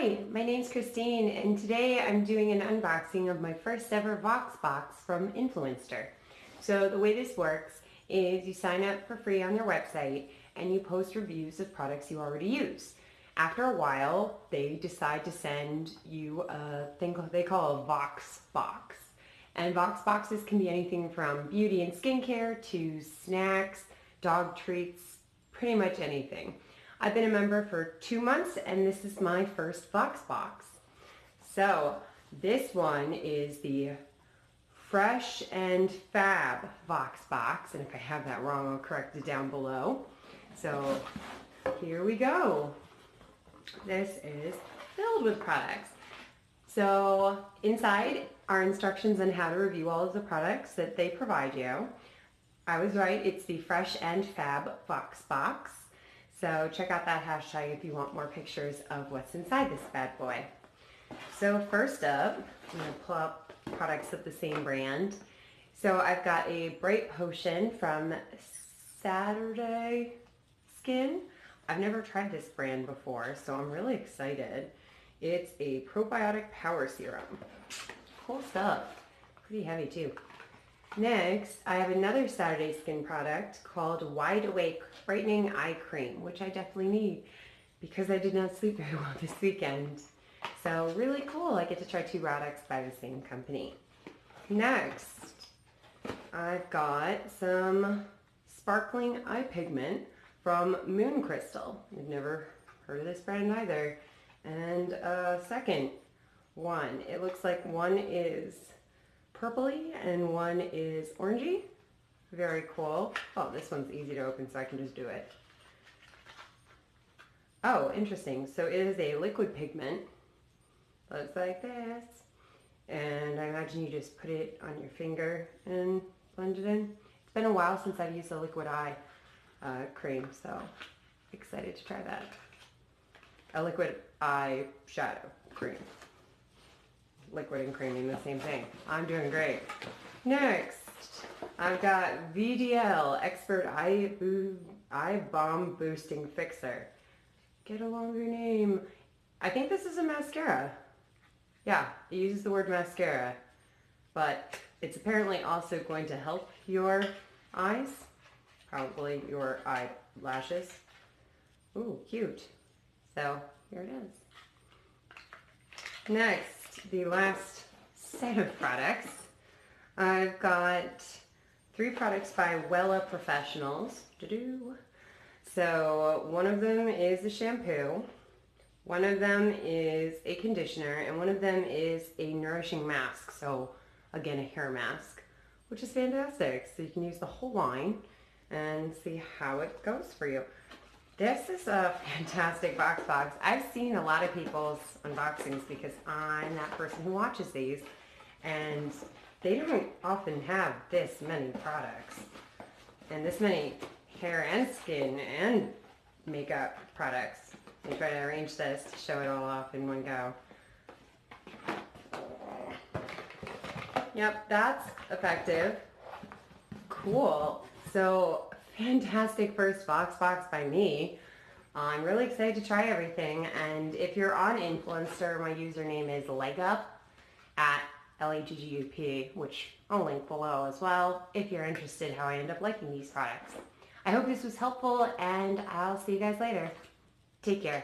Hi, my name's Christine, and today I'm doing an unboxing of my first ever Vox box from Influenster. So the way this works is you sign up for free on their website and you post reviews of products you already use. After a while, they decide to send you a thing they call a Vox box. And Vox boxes can be anything from beauty and skincare to snacks, dog treats, pretty much anything. I've been a member for 2 months and this is my first Vox box. So this one is the Fresh and Fab Vox box, and if I have that wrong I'll correct it down below. So here we go. This is filled with products. So inside are instructions on how to review all of the products that they provide you. I was right, it's the Fresh and Fab Vox box. So check out that hashtag if you want more pictures of what's inside this bad boy. So first up, I'm going to pull up products of the same brand. So I've got a Bright Potion from Saturday Skin. I've never tried this brand before, so I'm really excited. It's a probiotic power serum. Cool stuff. Pretty heavy too. Next, I have another Saturday Skin product called Wide Awake Brightening Eye Cream, which I definitely need because I did not sleep very well this weekend. So really cool. I get to try 2 products by the same company. Next, I've got some sparkling eye pigment from Moon Crystal. I've never heard of this brand either. And a second one. It looks like one is purpley and one is orangey. Very cool. Oh, this one's easy to open, so I can just do it. Oh, interesting. So it is a liquid pigment. Looks like this. And I imagine you just put it on your finger and blend it in. It's been a while since I've used a liquid eye cream, so excited to try that. A liquid eye shadow cream. Liquid and cream mean the same thing. I'm doing great. Next, I've got VDL Expert Eye Balm Boosting Fixer. Get a longer name. I think this is a mascara. Yeah, it uses the word mascara, but it's apparently also going to help your eyes, probably your eyelashes. Ooh, cute. So here it is. Next, the last set of products. I've got 3 products by Wella Professionals. So one of them is a shampoo, one of them is a conditioner, and one of them is a nourishing mask. So again, a hair mask, which is fantastic. So you can use the whole line and see how it goes for you. This is a fantastic Vox box. I've seen a lot of people's unboxings because I'm that person who watches these, and they don't often have this many products and this many hair and skin and makeup products. I try to arrange this to show it all off in one go. Yep, that's effective. Cool. So fantastic first Vox box by me. I'm really excited to try everything, and if you're on Influencer, my username is legup at LAGGUP, which I'll link below as well if you're interested how I end up liking these products. I hope this was helpful, and I'll see you guys later. Take care.